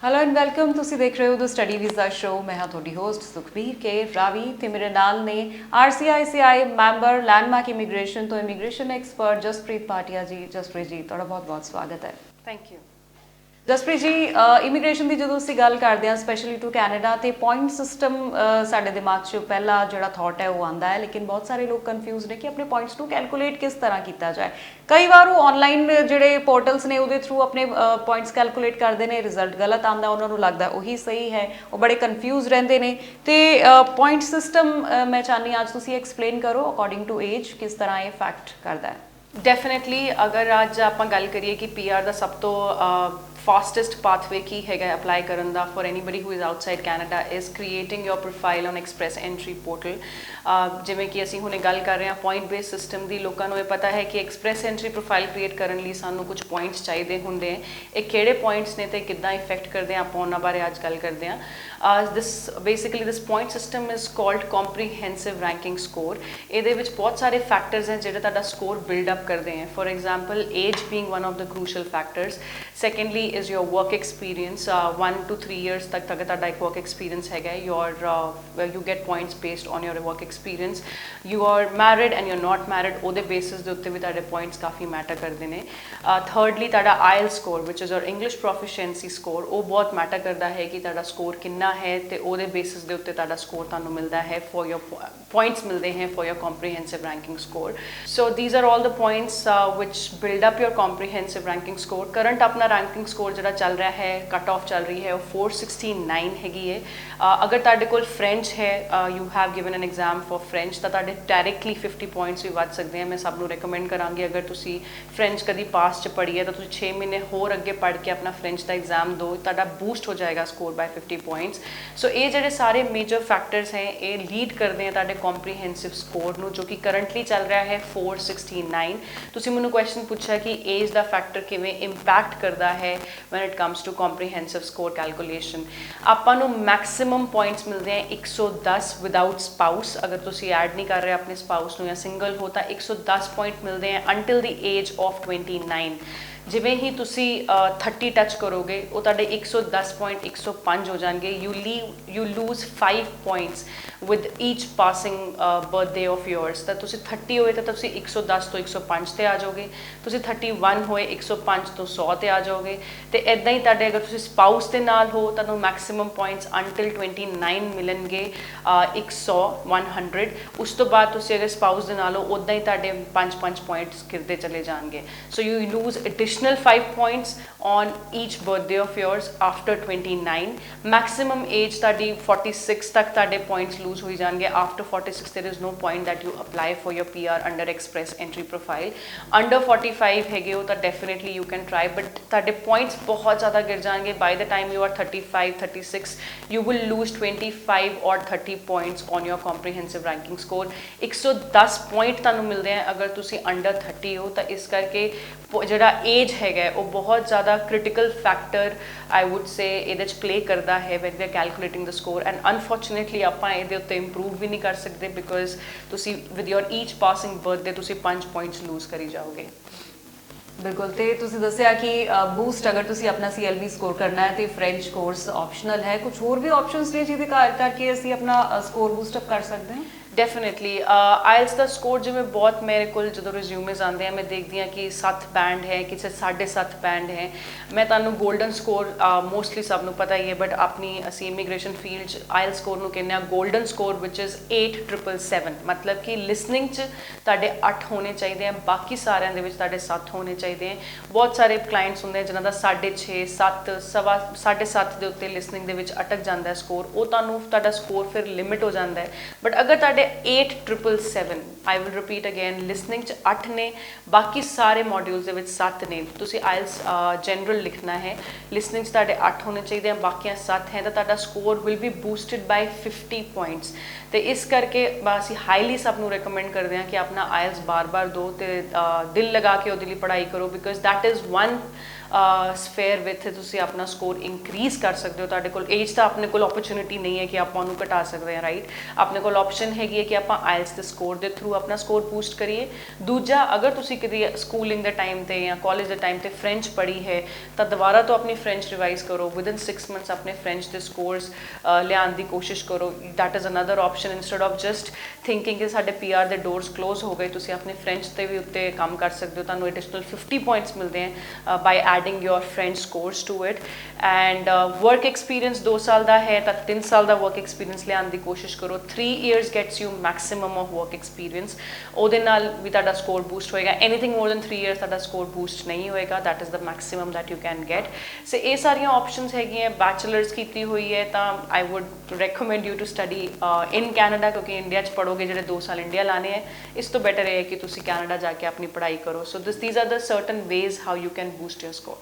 Hello and welcome. तुसी देख रहे हो द स्टडी वीज़ा शो। मैं हाँ थोड़ी होस्ट सुखबीर के रावी ते मेरे नाल ने RCICI मैंबर लैंडमार्क इमीग्रेशन तो इमीग्रेशन एक्सपर्ट जसप्रीत भाटिया जी। जसप्रीत जी ਤੁਹਾਡਾ बहुत बहुत स्वागत है। Thank you. Jaspreet ji, immigration ਦੀ ਜਦੋਂ ਅਸੀਂ ਗੱਲ ਕਰਦੇ ਹਾਂ ਸਪੈਸ਼ਲੀ ਟੂ ਕੈਨੇਡਾ ਤੇ ਪੁਆਇੰਟ ਸਿਸਟਮ ਸਾਡੇ ਦਿਮਾਗ 'ਚ ਪਹਿਲਾ ਜਿਹੜਾ ਥਾਟ ਹੈ ਉਹ ਆਉਂਦਾ ਹੈ, ਲੇਕਿਨ ਬਹੁਤ ਸਾਰੇ ਲੋਕ ਕਨਫਿਊਜ਼ ਨੇ ਕਿ ਆਪਣੇ ਪੁਆਇੰਟਸ ਨੂੰ ਕੈਲਕੂਲੇਟ ਕਿਸ ਤਰ੍ਹਾਂ ਕੀਤਾ ਜਾਏ। ਕਈ ਵਾਰ ਉਹ ਆਨਲਾਈਨ ਜਿਹੜੇ ਪੋਰਟਲਸ ਨੇ ਉਹਦੇ ਥਰੂ ਆਪਣੇ ਪੁਆਇੰਟਸ ਕੈਲਕੂਲੇਟ ਕਰਦੇ ਨੇ, ਰਿਜ਼ਲਟ ਗਲਤ ਆਉਂਦਾ, ਉਹਨਾਂ ਨੂੰ ਲੱਗਦਾ ਉਹੀ ਸਹੀ ਹੈ, ਉਹ ਬੜੇ ਕਨਫਿਊਜ਼ ਰਹਿੰਦੇ ਨੇ। ਤੇ ਪੁਆਇੰਟ ਸਿਸਟਮ ਮੈਂ ਚਾਹੁੰਦੀ ਅੱਜ ਤੁਸੀਂ ਐਕਸਪਲੇਨ ਕਰੋ ਅਕੋਰਡਿੰਗ ਟੂ ਏਜ ਕਿਸ ਤਰ੍ਹਾਂ ਇਹ ਫੈਕਟ ਕਰਦਾ ਹੈ। ਡੈਫੀਨੇਟਲੀ ਅਗਰ ਅੱਜ ਆਪਾਂ ਗੱਲ ਕਰੀਏ ਕਿ PR ਦਾ ਸਭ ਤੋਂ fastest pathway ਕੀ ਹੈਗਾ ਅਪਲਾਈ ਕਰਨ ਦਾ for anybody who is outside Canada is creating your profile on Express Entry portal। ਜਿਵੇਂ ਕਿ ਅਸੀਂ ਹੁਣੇ ਗੱਲ ਕਰ ਰਹੇ ਹਾਂ ਪੁਆਇੰਟ ਬੇਸ ਸਿਸਟਮ ਦੀ, ਲੋਕਾਂ ਨੂੰ ਇਹ ਪਤਾ ਹੈ ਕਿ ਐਕਸਪ੍ਰੈਸ ਐਂਟਰੀ ਪ੍ਰੋਫਾਈਲ ਕ੍ਰੀਏਟ ਕਰਨ ਲਈ ਸਾਨੂੰ ਕੁਝ ਪੁਆਇੰਟਸ ਚਾਹੀਦੇ ਹੁੰਦੇ ਹੈ। ਇਹ ਕਿਹੜੇ ਪੁਆਇੰਟਸ ਨੇ ਤੇ ਕਿੱਦਾਂ ਇਫੈਕਟ ਕਰਦੇ ਆ, ਆਪਾਂ ਉਹਨਾਂ ਬਾਰੇ ਅੱਜ ਗੱਲ ਕਰਦੇ ਹਾਂ। this point system is called comprehensive ranking score। ਇਹਦੇ ਵਿੱਚ ਬਹੁਤ ਸਾਰੇ ਫੈਕਟਰਸ ਹੈ ਜਿਹੜੇ ਤੁਹਾਡਾ ਸਕੋਰ ਬਿਲਡ ਅਪ ਕਰਦੇ ਹੈ। For example age being one of the crucial factors। secondly is your work experience। 1 to 3 years ਤੱਕ ਤੁਹਾਡਾ ਇੱਕ work experience ਹੈਗਾ, you get points based on your work experience। you are married and you're not married, ਉਹਦੇ basis ਦੇ ਉੱਤੇ ਵੀ ਤੁਹਾਡੇ points ਕਾਫੀ matter ਕਰਦੇ ਨੇ। thirdly ਤੁਹਾਡਾ IELTS score which is your English proficiency score, ਉਹ ਬਹੁਤ ਮੈਟਰ ਕਰਦਾ ਹੈ ਕਿ ਤੁਹਾਡਾ ਸਕੋਰ ਕਿੰਨਾ ਹੈ ਤੇ ਉਹਦੇ ਬੇਸਿਸ ਦੇ ਉੱਤੇ ਤੁਹਾਡਾ ਸਕੋਰ ਤੁਹਾਨੂੰ ਮਿਲਦਾ ਹੈ for your points ਮਿਲਦੇ ਹੈ for your comprehensive ranking score। so these are all the points which build up your comprehensive ranking score। current ਆਪਣਾ ranking score ਜਿਹੜਾ ਚੱਲ ਰਿਹਾ ਹੈ, ਕੱਟ ਆਫ ਚੱਲ ਰਹੀ ਹੈ, ਉਹ 469 ਹੈਗੀ ਹੈ। ਅਗਰ ਤੁਹਾਡੇ ਕੋਲ ਫ੍ਰੈਂਚ ਹੈ, you have given an exam for French, ਤਾਂ ਤੁਹਾਡੇ ਡਾਇਰੈਕਟਲੀ 50 ਪੁਆਇੰਟਸ ਵੀ ਵੱਧ ਸਕਦੇ ਆ। ਮੈਂ ਸਭ ਨੂੰ ਰეკਮੈਂਡ ਕਰਾਂਗੀ ਅਗਰ ਤੁਸੀਂ ਫ੍ਰੈਂਚ ਕਦੀ ਪਾਸ 'ਚ ਪੜ੍ਹੀ ਹੈ ਤਾਂ ਤੁਸੀਂ 6 ਮਹੀਨੇ ਹੋਰ ਅੱਗੇ ਪੜ੍ਹ ਕੇ ਆਪਣਾ ਫ੍ਰੈਂਚ ਦਾ ਐਗਜ਼ਾਮ ਦਿਓ, ਤੁਹਾਡਾ ਬੂਸਟ ਹੋ ਜਾਏਗਾ ਸਕੋਰ ਬਾਈ 50 ਪੁਆਇੰਟਸ। ਸੋ ਇਹ ਜਿਹੜੇ ਸਾਰੇ ਮੇਜਰ ਫੈਕਟਰਸ ਹੈ ਇਹ ਲੀਡ ਕਰਦੇ ਆ ਤੁਹਾਡੇ ਕੰਪਰੀਹੈਂਸਿਵ ਸਕੋਰ ਨੂੰ, ਜੋ ਕਿ ਕਰੰਟਲੀ ਚੱਲ ਰਿਹਾ ਹੈ 469। ਤੁਸੀਂ ਮੈਨੂੰ ਕੁਐਸਚਨ ਪੁੱਛਿਆ ਕਿ ਏਜ ਦਾ ਫੈਕਟਰ ਕਿਵੇਂ ਇੰਪੈਕਟ ਕਰਦਾ ਹੈ when it comes to comprehensive score calculation। ਆਪਾਂ ਨੂੰ ਮੈਕਸਿਮਮ ਪੁਆਇੰਟਸ ਮਿਲਦੇ ਆ 110 ਵਿਦਆਊਟ ਸਪਾਊਸ। ਅਗਰ ਤੁਸੀਂ ਐਡ ਨਹੀਂ ਕਰ ਰਹੇ ਆਪਣੇ ਸਪਾਊਸ ਨੂੰ ਜਾਂ ਸਿੰਗਲ ਹੋ ਤਾਂ 110 ਪੁਆਇੰਟ ਮਿਲਦੇ ਆ ਅੰਟਿਲ ਦੀ ਏਜ ਆਫ 29। ਜਿਵੇਂ ਹੀ ਤੁਸੀਂ 30 ਟੱਚ ਕਰੋਗੇ ਉਹ ਤੁਹਾਡੇ 110 ਪੁਆਇੰਟ 105 ਹੋ ਜਾਣਗੇ। You lose 5 points with each passing birthday of yours. ਤਾਂ ਤੁਸੀਂ 30 ਹੋਏ ਤਾਂ ਤੁਸੀਂ 110 ਤੋਂ 105 ਤੇ ਆ ਜਾਓਗੇ, ਤੁਸੀਂ 31 ਹੋਏ 105 ਤੋਂ 100 ਤੇ ਆ ਜਾਓਗੇ। ਤੇ ਇੱਦਾਂ ਹੀ ਤੁਹਾਡੇ ਅਗਰ ਤੁਸੀਂ ਸਪਾਊਸ ਦੇ ਨਾਲ ਹੋ ਤੁਹਾਨੂੰ ਮੈਕਸਿਮਮ ਪੁਆਇੰਟਸ ਅੰਟਿਲ 29 ਮਿਲਣਗੇ 100। ਉਸ ਤੋਂ ਬਾਅਦ ਤੁਸੀਂ ਅਗਰ ਸਪਾਊਸ ਦੇ ਨਾਲ ਹੋ ਉੱਦਾਂ ਹੀ ਤੁਹਾਡੇ 5 ਪੁਆਇੰਟਸ ਗਿਰਦੇ ਚਲੇ ਜਾਣਗੇ। So you lose additional 5 points on each birthday of yours after 29। maximum age ਤੁਹਾਡੀ 46 ਤੱਕ ਤੁਹਾਡੇ points lose ਹੋਈ ਜਾਣਗੇ। after 46 there is no point that you apply for your PR under express entry profile। under 45 ਹੈਗੇ ਹੋ ਤਾਂ definitely you can try, but ਤੁਹਾਡੇ points ਬਹੁਤ ਜ਼ਿਆਦਾ ਗਿਰ ਜਾਣਗੇ। by the time you are 35 36 you will lose 25 or 30 points on your comprehensive ranking score। 110 point ਤੁਹਾਨੂੰ ਮਿਲਦੇ ਆ ਅਗਰ ਤੁਸੀਂ under 30 ਹੋ। ਤਾਂ ਇਸ ਕਰਕੇ ਜਿਹੜਾ ਏਜ ਹੈਗਾ ਉਹ ਬਹੁਤ ਜ਼ਿਆਦਾ critical factor I would say ਇਹਦੇ 'ਚ ਪਲੇ ਕਰਦਾ ਹੈ when we are calculating the score. And unfortunately ਆਪਾਂ ਇਹਦੇ ਉੱਤੇ ਇੰਪਰੂਵ ਵੀ ਨਹੀਂ ਕਰ ਸਕਦੇ ਬਿਕੋਜ਼ ਤੁਸੀਂ ਵਿਦ ਯੋਰ ਈਚ ਪਾਸਿੰਗ ਬਰਥਡੇ ਤੁਸੀਂ 5 ਪੁਆਇੰਟਸ ਲੂਜ਼ ਕਰੀ ਜਾਓਗੇ। ਬਿਲਕੁਲ। ਤੇ ਤੁਸੀਂ ਦੱਸਿਆ ਕਿ ਬੂਸਟ ਅਗਰ ਤੁਸੀਂ ਆਪਣਾ CLB ਸਕੋਰ ਕਰਨਾ ਹੈ ਤੇ ਫ੍ਰੈਂਚ ਕੋਰਸ ਆਪਸ਼ਨਲ ਹੈ, ਕੁਝ ਹੋਰ ਵੀ ਆਪਸ਼ਨਸ ਨੇ ਜਿਹਦੇ ਕਰਕੇ ਅਸੀਂ ਆਪਣਾ ਸਕੋਰ ਬੂਸਟ ਅਪ ਕਰ ਸਕਦੇ ਹਾਂ। ਡੈਫੀਨੇਟਲੀ ਆਇਲਸ ਦਾ ਸਕੋਰ ਜਿਵੇਂ ਬਹੁਤ ਮੇਰੇ ਕੋਲ ਜਦੋਂ ਰਿਜ਼ਿਊਮੇਜ਼ ਆਉਂਦੇ ਆ ਮੈਂ ਦੇਖਦੀ ਹਾਂ ਕਿ 7 ਬੈਂਡ ਹੈ, ਕਿਸੇ 7.5 ਬੈਂਡ ਹੈ। ਮੈਂ ਤੁਹਾਨੂੰ ਗੋਲਡਨ ਸਕੋਰ ਮੋਸਟਲੀ ਸਭ ਨੂੰ ਪਤਾ ਹੀ ਹੈ, ਬਟ ਆਪਣੀ ਅਸੀਂ ਇਮੀਗ੍ਰੇਸ਼ਨ ਫੀਲਡ 'ਚ ਆਇਲ ਸਕੋਰ ਨੂੰ ਕਹਿੰਦੇ ਹਾਂ ਗੋਲਡਨ ਸਕੋਰ ਵਿਚ ਇਜ਼ 8777। ਮਤਲਬ ਕਿ ਲਿਸਨਿੰਗ 'ਚ ਤੁਹਾਡੇ 8 ਹੋਣੇ ਚਾਹੀਦੇ ਆ, ਬਾਕੀ ਸਾਰਿਆਂ ਦੇ ਵਿੱਚ ਤੁਹਾਡੇ 7 ਹੋਣੇ ਚਾਹੀਦੇ ਆ। ਬਹੁਤ ਸਾਰੇ ਕਲਾਇੰਟਸ ਹੁੰਦੇ ਆ ਜਿਨ੍ਹਾਂ ਦਾ 6.5 7 7.5 ਦੇ ਉੱਤੇ ਲਿਸਨਿੰਗ ਦੇ ਵਿੱਚ ਅਟਕ ਜਾਂਦਾ ਸਕੋਰ, ਉਹ ਤੁਹਾਨੂੰ ਤੁਹਾਡਾ ਸਕੋਰ ਫਿਰ ਲਿਮਿਟ ਹੋ ਜਾਂਦਾ ਹੈ। ਬਟ ਅਗਰ ਤੁਹਾਡੇ 8777 I will repeat again, listening 'ਚ 8 ਨੇ, ਬਾਕੀ ਸਾਰੇ ਮੋਡਿਊਲਸ ਦੇ ਵਿੱਚ 7 ਨੇ। ਤੁਸੀਂ ਆਇਲਸ ਜਨਰਲ ਲਿਖਣਾ ਹੈ, ਲਿਸਨਿੰਗ 'ਚ ਤੁਹਾਡੇ 8 ਹੋਣੇ ਚਾਹੀਦੇ ਆ, ਬਾਕੀਆਂ 7 ਹੈ, ਤਾਂ ਤੁਹਾਡਾ score will be boosted by 50 points. ਤੇ ਇਸ ਕਰਕੇ ਅਸੀਂ ਹਾਈਲੀ ਸਭ ਨੂੰ ਰეკਮੈਂਡ ਕਰਦੇ ਹਾਂ ਕਿ ਆਪਣਾ ਆਇਲਸ ਬਾਰ-ਬਾਰ ਦਿਓ ਤੇ ਦਿਲ ਲਗਾ ਕੇ ਉਹਦੇ ਲਈ ਪੜ੍ਹਾਈ ਕਰੋ because that is one sphere ਵਿੱਚ ਤੁਸੀਂ ਆਪਣਾ ਸਕੋਰ ਇੰਕਰੀਜ਼ ਕਰ ਸਕਦੇ ਹੋ। ਤੁਹਾਡੇ ਕੋਲ ਏਜ ਤਾਂ ਆਪਣੇ ਕੋਲ ਓਪਰਚੁਨਿਟੀ ਨਹੀਂ ਹੈ ਕਿ ਆਪਾਂ ਉਹਨੂੰ ਘਟਾ ਸਕਦੇ ਹਾਂ, ਰਾਈਟ। ਆਪਣੇ ਕੋਲ ਆਪਸ਼ਨ ਹੈਗੀ ਹੈਗੀ ਹੈ ਕਿ ਆਪਾਂ ਆਇਲਸ ਦੇ ਸਕੋਰ ਦੇ ਥਰੂ ਆਪਣਾ ਸਕੋਰ ਬੂਸਟ ਕਰੀਏ। ਦੂਜਾ, ਅਗਰ ਤੁਸੀਂ ਕਦੀ ਸਕੂਲਿੰਗ ਦੇ ਟਾਈਮ ਤੇ ਜਾਂ ਕਾਲਜ ਦੇ ਟਾਈਮ ਤੇ ਫ੍ਰੈਂਚ ਪੜ੍ਹੀ ਹੈ ਤਾਂ ਦੁਬਾਰਾ ਤੋਂ ਆਪਣੀ ਫ੍ਰੈਂਚ ਰਿਵਾਈਜ਼ ਕਰੋ, ਵਿਦਿਨ 6 ਮੰਥਸ ਆਪਣੇ ਫ੍ਰੈਂਚ ਦੇ ਸਕੋਰਸ ਲਿਆਉਣ ਦੀ ਕੋਸ਼ਿਸ਼ ਕਰੋ। That is another option, instead of just thinking ਕਿ ਸਾਡੇ PR ਦੇ ਡੋਰਸ ਕਲੋਜ਼ ਹੋ ਗਏ। ਤੁਸੀਂ ਆਪਣੇ ਫ੍ਰੈਂਚ ਤੇ ਵੀ ਉੱਤੇ ਕੰਮ ਕਰ ਸਕਦੇ ਹੋ, ਤੁਹਾਨੂੰ ਐਡੀਸ਼ਨਲ 50 ਪੁਆਇੰਟਸ ਮਿਲਦੇ ਹੈ by adding your French scores to it. And work experience 2 ਸਾਲ ਦਾ ਹੈ ਤਾਂ 3 ਸਾਲ ਦਾ ਵਰਕ ਐਕਸਪੀਰੀਅੰਸ ਲਿਆਉਣ ਦੀ ਕੋਸ਼ਿਸ਼ ਕਰੋ। 3 years gets you maximum of work experience, ਉਹਦੇ ਨਾਲ ਵੀ ਤੁਹਾਡਾ ਸਕੋਰ ਬੂਸਟ ਹੋਏਗਾ। ਐਨੀਥਿੰਗ ਮੋਰ ਦੈਨ 3 years ਤੁਹਾਡਾ ਸਕੋਰ ਬੂਸਟ ਨਹੀਂ ਹੋਏਗਾ, that is the maximum that you can get. So ਇਹ ਸਾਰੀਆਂ ਆਪਸ਼ਨਸ ਹੈਗੀਆਂ। ਬੈਚਲਰਸ ਕੀਤੀ ਹੋਈ ਹੈ ਤਾਂ I would recommend you to study in Canada, ਕਿਉਂਕਿ ਇੰਡੀਆ 'ਚ ਪੜ੍ਹੋਗੇ ਜਿਹੜੇ 2 ਸਾਲ ਇੰਡੀਆ ਲਾਣੇ ਹੈ, ਇਸ ਤੋਂ ਬੈਟਰ ਇਹ ਹੈ ਕਿ ਤੁਸੀਂ ਕੈਨੇਡਾ ਜਾ ਕੇ ਆਪਣੀ ਪੜ੍ਹਾਈ ਕਰੋ। ਸੋ these are the certain ways how you can boost your score.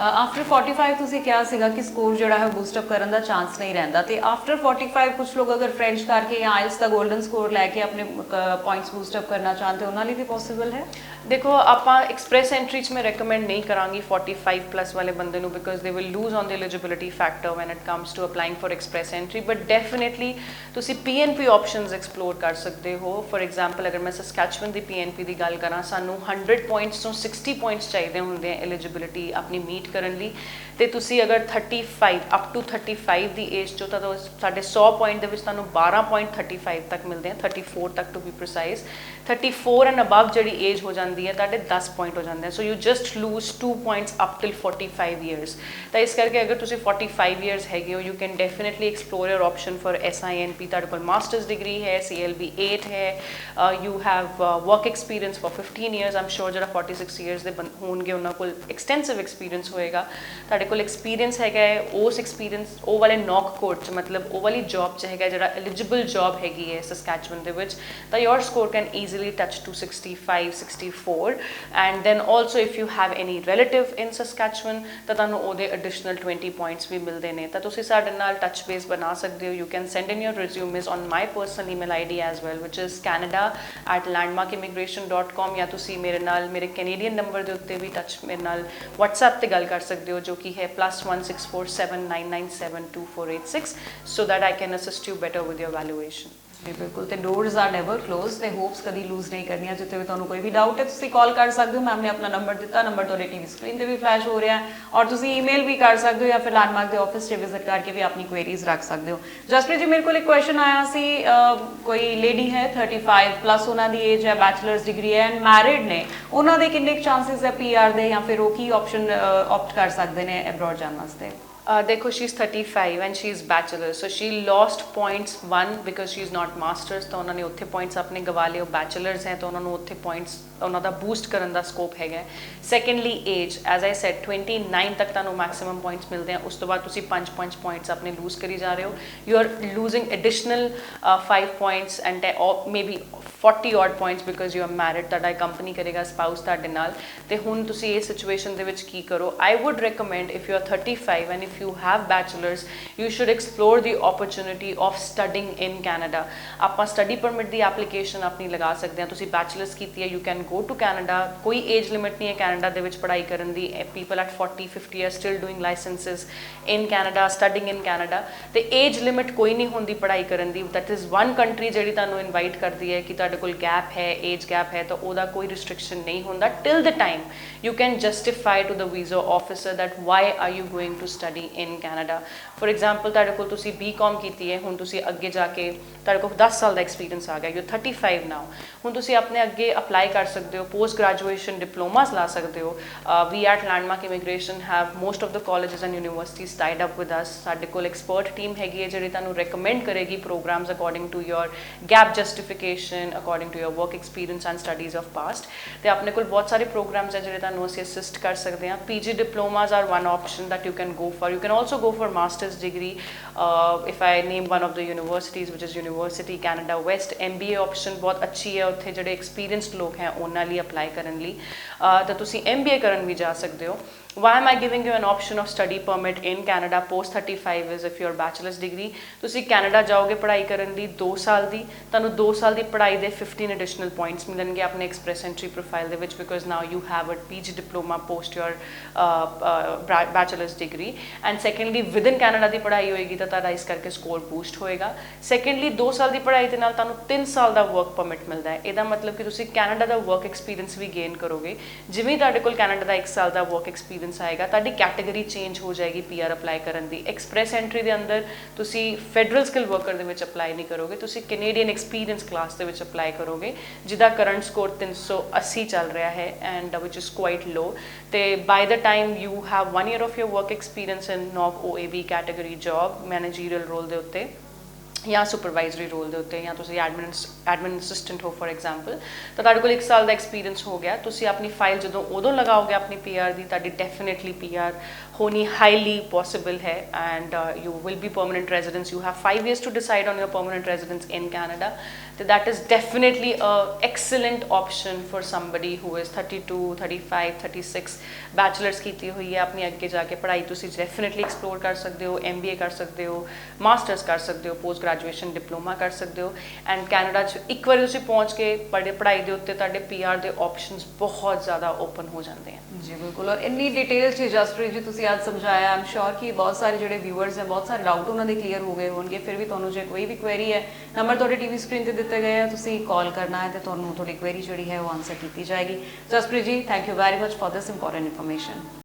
After 45 ਤੁਸੀਂ ਕਿਹਾ ਸੀਗਾ ਕਿ ਸਕੋਰ ਜਿਹੜਾ ਹੈ ਬੂਸਟ ਅਪ ਕਰਨ ਦਾ ਚਾਂਸ ਨਹੀਂ ਰਹਿੰਦਾ, ਤੇ ਆਫਟਰ 45 ਕੁਝ ਲੋਕ ਅਗਰ ਫ੍ਰੈਂਚ ਕਰਕੇ ਜਾਂ ਆਇਲਸ ਦਾ 골ਡਨ ਸਕੋਰ ਲੈ ਕੇ ਆਪਣੇ ਪੁਆਇੰਟਸ ਬੂਸਟ ਅਪ ਕਰਨਾ ਚਾਹੁੰਦੇ, ਉਹਨਾਂ ਲਈ ਵੀ ਪੋਸੀਬਲ ਹੈ? ਦੇਖੋ, ਆਪਾਂ ਐਕਸਪ੍ਰੈਸ ਐਂਟਰੀ 'ਚ ਮੈਂ ਰეკਮੈਂਡ ਨਹੀਂ ਕਰਾਂਗੀ 45 ਪਲੱਸ ਵਾਲੇ ਬੰਦੇ ਨੂੰ, because they will lose on the eligibility factor when it comes to applying for express entry. But definitely ਤੁਸੀਂ PNP ਆਪਸ਼ਨਸ ਐਕਸਪਲੋਰ ਕਰ ਸਕਦੇ ਹੋ। ਫॉर ਐਗਜ਼ਾਮਪਲ, ਅਗਰ ਮੈਂ ਸਸਕੈਚੁਅਨ ਦੀ PNP ਦੀ ਗੱਲ ਕਰਾਂ, ਸਾਨੂੰ 100 ਪੁਆਇੰਟਸ ਤੋਂ 60 ਪੁਆਇੰਟਸ ਚਾਹੀਦੇ ਹੁੰਦੇ ਆ ਐਲੀਜੀਬਿਲਿਟੀ ਆਪਣੀ ਮੀਟ ਕਰਨ ਲਈ। ਤੇ ਤੁਸੀਂ ਅਗਰ 35 ਅਪ ਟੂ 35 ਦੀ ਏਜ 'ਚੋਂ, ਤਾਂ ਸਾਡੇ 100 ਪੁਆਇੰਟ ਦੇ ਵਿੱਚ ਤੁਹਾਨੂੰ 12.35 ਤੱਕ ਮਿਲਦੇ ਆ, 34 ਤੱਕ to be precise. 34 and above ਜਿਹੜੀ ਏਜ ਹੋ ਜਾਂਦੀ ਹੈ ਤੁਹਾਡੇ 10 ਪੁਆਇੰਟ ਹੋ ਜਾਂਦੇ ਆ। So you just lose 2 points up till 45 years. ਤਾਂ ਇਸ ਕਰਕੇ ਅਗਰ ਤੁਸੀਂ 45 ਈਅਰਸ ਹੈਗੇ ਹੋ, you can definitely explore your option for SINP। ਤੁਹਾਡੇ ਕੋਲ ਮਾਸਟਰਸ ਡਿਗਰੀ ਹੈ, CLB 8 ਹੈ, you have work experience for 15 years. ਆਮ ਸ਼ੋਰ ਜਿਹੜਾ 46 ਈਅਰਸ ਦੇ ਹੋਣਗੇ ਉਹਨਾਂ ਕੋਲ ਐਕਸਟੈਂਸਿਵ ਐਕਸਪੀਰੀਅੰਸ ਹੋਏਗਾ। ਤੁਹਾਡੇ ਕੋਲ ਐਕਸਪੀਰੀਅੰਸ ਹੈਗਾ ਹੈ, ਉਸ ਐਕਸਪੀਰੀਅੰਸ ਉਹ ਵਾਲੇ ਨੌਕ ਕੋਰਟ 'ਚ, ਮਤਲਬ ਉਹ ਵਾਲੀ ਜੌਬ 'ਚ ਹੈਗਾ ਜਿਹੜਾ ਐਲੀਜੀਬਲ ਜੌਬ ਹੈਗੀ ਹੈ ਸਸਕੈਚੁਅਨ ਦੇ ਵਿੱਚ, ਤਾਂ your score can easily touch to 65, 64, and then also if you have any relative in Saskatchewan ਤਾਂ ਤੁਹਾਨੂੰ ਉਹਦੇ additional 20 points ਵੀ ਮਿਲਦੇ ਨੇ। ਤਾਂ ਤੁਸੀਂ ਸਾਡੇ ਨਾਲ touch base ਬਣਾ ਸਕਦੇ ਹੋ। You can send in your resumes on my personal email ID as well, which is canada@landmarkimmigration.com, ਜਾਂ ਤੁਸੀਂ ਮੇਰੇ ਨਾਲ ਮੇਰੇ ਕੈਨੇਡੀਅਨ ਨੰਬਰ ਦੇ ਉੱਤੇ ਵੀ ਮੇਰੇ ਨਾਲ WhatsApp ਤੇ ਗੱਲ ਕਰ ਸਕਦੇ ਹੋ, ਜੋ ਕਿ ਹੈ +16479972486, so that I can assist you better with your valuation. ਬਿਲਕੁਲ, ਤੇ ਡੋਰਸ ਆਰ ਨੈਵਰ ਕਲੋਜ਼, ਤੇ ਹੋਪਸ ਕਦੀ ਲੂਜ਼ ਨਹੀਂ ਕਰਨੀਆਂ। ਜਿੱਥੇ ਵੀ ਤੁਹਾਨੂੰ ਕੋਈ ਵੀ ਡਾਊਟ ਹੈ ਤੁਸੀਂ ਕਾਲ ਕਰ ਸਕਦੇ ਹੋ। ਮੈਮ ਨੇ ਆਪਣਾ ਨੰਬਰ ਦਿੱਤਾ, ਨੰਬਰ ਤੁਹਾਡੇ TV ਸਕਰੀਨ ਤੇ ਵੀ ਫਲੈਸ਼ ਹੋ ਰਿਹਾ ਹੈ, ਔਰ ਤੁਸੀਂ ਈਮੇਲ ਵੀ ਕਰ ਸਕਦੇ ਹੋ ਜਾਂ ਫਿਰ ਲੈਂਡਮਾਰਕ ਦੇ ਆਫਿਸ 'ਚ ਵਿਜ਼ਿਟ ਕਰਕੇ ਵੀ ਆਪਣੀ ਕੁਐਰੀਜ਼ ਰੱਖ ਸਕਦੇ ਹੋ। ਜਸਪ੍ਰੀਤ ਜੀ, ਮੇਰੇ ਕੋਲ ਇੱਕ ਕੁਐਸਚਨ ਆਇਆ ਸੀ, ਕੋਈ ਲੇਡੀ ਹੈ 35 ਪਲੱਸ, ਉਹਨਾਂ ਦੀ ਏਜ ਹੈ, ਬੈਚਲਰਸ ਡਿਗਰੀ ਹੈ ਐਂਡ ਮੈਰਿਡ ਨੇ, ਉਹਨਾਂ ਦੇ ਕਿੰਨੇ ਚਾਂਸਸ ਹੈ PR ਦੇ, ਜਾਂ ਫਿਰ ਉਹ ਕੀ ਆਪਸ਼ਨ ਆਪਟ ਕਰ ਸਕਦੇ ਨੇ ਅਬਰੋਡ ਜਾਣ ਵਾਸਤੇ? Dekho, she's 35 and she's bachelor, so she lost points one because she's not masters, तो उन्होंने उत्थे points अपने गवा लिए। bachelors हैं तो उन्होंने उत्थे points उन्होंने boost करने दा scope है। secondly age, as I said 29 तक तानू maximum points मिलते हैं, उस तो बाद तुसी 5 points अपने lose करी जा रहे हो, you are losing additional 5 points and maybe 40 odd points because you are married, ਤੁਹਾਡਾ company ਕਰੇਗਾ spouse ਤੁਹਾਡੇ ਨਾਲ। ਤੇ ਹੁਣ ਤੁਸੀਂ ਇਹ situation ਦੇ ਵਿੱਚ ਕੀ ਕਰੋ? I would recommend, if you are 35 and if you have bachelors, you should explore the opportunity of studying in Canada. ਆਪਾਂ study permit ਦੀ application ਆਪਣੀ ਲਗਾ ਸਕਦੇ ਹਾਂ। ਤੁਸੀਂ bachelors ਕੀਤੀ ਹੈ, you can go to Canada, ਕੋਈ age limit ਨਹੀਂ ਹੈ ਕੈਨੇਡਾ ਦੇ ਵਿੱਚ ਪੜ੍ਹਾਈ ਕਰਨ ਦੀ। people at 40, 50 are still doing licenses in Canada, studying in Canada, ਤੇ age limit ਕੋਈ ਨਹੀਂ ਹੁੰਦੀ ਪੜ੍ਹਾਈ ਕਰਨ ਦੀ। that is one country ਜਿਹੜੀ ਤੁਹਾਨੂੰ invite ਕਰਦੀ ਹੈ ਕਿ ਤੁਹਾਡੇ ਕੋਲ gap ਹੈ, age gap ਹੈ, ਤਾਂ ਉਹਦਾ ਕੋਈ restriction ਨਹੀਂ ਹੁੰਦਾ till the time you can justify to the visa officer that why are you going to study in Canada. For example, ਤੁਹਾਡੇ ਕੋਲ ਤੁਸੀਂ BCom ਕੀਤੀ ਹੈ, ਹੁਣ ਤੁਸੀਂ ਅੱਗੇ ਜਾ ਕੇ ਤੁਹਾਡੇ ਕੋਲ 10 ਸਾਲ ਦਾ ਐਕਸਪੀਰੀਅੰਸ ਆ ਗਿਆ, ਯੂ 35 ਨਾਓ, ਹੁਣ ਤੁਸੀਂ ਆਪਣੇ ਅੱਗੇ ਅਪਲਾਈ ਕਰ ਸਕਦੇ ਹੋ, ਪੋਸਟ ਗ੍ਰੈਜੂਏਸ਼ਨ ਡਿਪਲੋਮਾਸ ਲਾ ਸਕਦੇ ਹੋ। We at Landmark Immigration have most of the colleges and universities tied up with us. ਸਾਡੇ ਕੋਲ ਐਕਸਪਰਟ ਟੀਮ ਹੈਗੀ ਹੈ ਜਿਹੜੀ ਤੁਹਾਨੂੰ ਰეკਮੈਂਡ ਕਰੇਗੀ programmes according to your gap justification, according to your work experience and studies of past. ਤੇ ਆਪਣੇ ਕੋਲ ਬਹੁਤ ਸਾਰੇ ਪ੍ਰੋਗਰਾਮਸ ਹੈ ਜਿਹੜੇ ਤੁਹਾਨੂੰ ਅਸੀਂ ਅਸਿਸਟ ਕਰ ਸਕਦੇ ਹਾਂ। PG diplomas are one option that you can go for. You can also go for master's degree. If I name one of the universities, which is University Canada West, MBA option बहुत अच्छी है, उत्थे ਜਿਹੜੇ experienced ਲੋਕ हैं ਉਹਨਾਂ ਲਈ apply ਕਰਨ ਲਈ। ਤਾਂ ਤੁਸੀਂ MBA ਕਰਨ ਵੀ ਜਾ ਸਕਦੇ ਹੋ। Why am I giving you an option of study permit in Canada post 35 is if your bachelor's degree, ਤੁਸੀਂ ਕੈਨੇਡਾ ਜਾਓਗੇ ਪੜ੍ਹਾਈ ਕਰਨ ਲਈ 2 ਸਾਲ ਦੀ, ਤੁਹਾਨੂੰ 2 ਸਾਲ ਦੀ ਪੜ੍ਹਾਈ ਦੇ 15 additional points ਮਿਲਣਗੇ ਆਪਣੇ express entry profile ਦੇ ਵਿੱਚ, because now you have a PG diploma post your bachelor's degree, and secondly within Canada ਦੀ ਪੜ੍ਹਾਈ ਹੋਏਗੀ ਤਾਂ ਤੁਹਾਡਾ ਇਸ ਕਰਕੇ ਸਕੋਰ ਬੂਸਟ ਹੋਏਗਾ। ਸੈਕੰਡਲੀ 2 ਸਾਲ ਦੀ ਪੜ੍ਹਾਈ ਦੇ ਨਾਲ ਤੁਹਾਨੂੰ 3 ਸਾਲ ਦਾ ਵਰਕ ਪਰਮਿਟ ਮਿਲਦਾ ਹੈ। ਇਹਦਾ ਮਤਲਬ ਕਿ ਤੁਸੀਂ ਕੈਨੇਡਾ ਦਾ ਵਰਕ ਐਕਸਪੀਰੀਅੰਸ ਵੀ ਗੇਨ ਕਰੋਗੇ। ਜਿਵੇਂ ਤੁਹਾਡੇ ਕੋਲ ਕੈਨੇਡਾ ਦਾ 1 ਸਾਲ ਦਾ ਵਰਕ ਐਕਸਪੀਰੀਅੰਸ ਆਏਗਾ, ਤੁਹਾਡੀ ਕੈਟਾਗਰੀ ਚੇਂਜ ਹੋ ਜਾਏਗੀ ਪੀਆਰ ਅਪਲਾਈ ਕਰਨ ਦੀ। ਐਕਸਪ੍ਰੈਸ ਐਂਟਰੀ ਦੇ ਅੰਦਰ ਤੁਸੀਂ ਫੈਡਰਲ ਸਕਿੱਲ ਵਰਕਰ ਦੇ ਵਿੱਚ ਅਪਲਾਈ ਨਹੀਂ ਕਰੋਗੇ, ਤੁਸੀਂ ਕੈਨੇਡੀਅਨ ਐਕਸਪੀਰੀਅੰਸ ਕਲਾਸ ਦੇ ਵਿੱਚ ਅਪਲਾਈ ਕਰੋਗੇ, ਜਿਹਦਾ ਕਰੰਟ ਸਕੋਰ 380 ਚੱਲ ਰਿਹਾ ਹੈ and which is quite low. ਤੇ by the time you have 1 year of your work experience in NOC OAB category job, managerial role ਦੇ ਉੱਤੇ ਜਾਂ ਸੁਪਰਵਾਈਜ਼ਰੀ ਰੋਲ ਦੇ ਉੱਤੇ, ਜਾਂ ਤੁਸੀਂ ਐਡਮਿਨ ਅਸਿਸਟੈਂਟ ਹੋ ਫॉर ਐਗਜ਼ਾਮਪਲ, ਤਾਂ ਤੁਹਾਡੇ ਕੋਲ 1 ਸਾਲ ਦਾ ਐਕਸਪੀਰੀਅੰਸ ਹੋ ਗਿਆ। ਤੁਸੀਂ ਆਪਣੀ ਫਾਈਲ ਜਦੋਂ ਉਦੋਂ ਲਗਾਓਗੇ ਆਪਣੀ PR ਦੀ, ਤੁਹਾਡੀ ਡੈਫੀਨੇਟਲੀ PR ਹੋਣੀ ਹਾਈਲੀ ਪੋਸੀਬਲ ਹੈ and you will be permanent residence. You have 5 years to decide on your permanent residence in Canada. So that is definitely a excellent option for somebody who is 32, 35, 36 bachelor's ਕੀਤੀ ਹੋਈ ਹੈ। ਆਪਣੀ ਅੱਗੇ ਜਾ ਕੇ ਪੜ੍ਹਾਈ ਤੁਸੀਂ definitely explore ਕਰ ਸਕਦੇ ਹੋ, MBA ਕਰ ਸਕਦੇ ਹੋ, ਮਾਸਟਰਸ ਕਰ ਸਕਦੇ ਹੋ, ਪੋਸਟ ਗ੍ਰੈਜੂਏਸ਼ਨ ਡਿਪਲੋਮਾ ਕਰ ਸਕਦੇ ਹੋ। ਐਂਡ ਕੈਨੇਡਾ 'ਚ ਇੱਕ ਵਾਰੀ ਤੁਸੀਂ ਪਹੁੰਚ ਕੇ ਪੜ੍ਹਾਈ ਦੇ ਉੱਤੇ ਤੁਹਾਡੇ PR ਦੇ ਆਪਸ਼ਨਸ ਬਹੁਤ ਜ਼ਿਆਦਾ ਓਪਨ ਹੋ ਜਾਂਦੇ ਹਨ। ਜੀ ਬਿਲਕੁਲ, ਔਰ ਇੰਨੀ ਡਿਟੇਲ 'ਚ ਜਸਪ੍ਰੀਤ ਜੀ ਤੁਸੀਂ ਅੱਜ ਸਮਝਾਇਆ, ਆਮ ਸ਼ੋਰ ਕਿ ਬਹੁਤ ਸਾਰੇ ਜਿਹੜੇ ਵਿਊਅਰਸ ਹੈ, ਬਹੁਤ ਸਾਰੇ ਡਾਊਟ ਉਹਨਾਂ ਦੇ ਕਲੀਅਰ ਹੋ ਗਏ ਹੋਣਗੇ। ਫਿਰ ਵੀ ਤੁਹਾਨੂੰ ਜੇ ਕੋਈ ਵੀ ਕੁਐਰੀ ਹੈ, ਨੰਬਰ ਤੁਹਾਡੇ TV ਸਕਰੀਨ ਤੇ ਦਿੱਤੇ ਗਏ ਆ, ਤੁਸੀਂ ਕਾਲ ਕਰਨਾ ਹੈ ਤੇ ਤੁਹਾਨੂੰ ਤੁਹਾਡੀ ਕੁਐਰੀ ਜਿਹੜੀ ਹੈ ਉਹ ਆਨਸਰ ਕੀਤੀ ਜਾਏਗੀ। ਜਸਪ੍ਰੀਤ ਜੀ, thank you very much for this important information.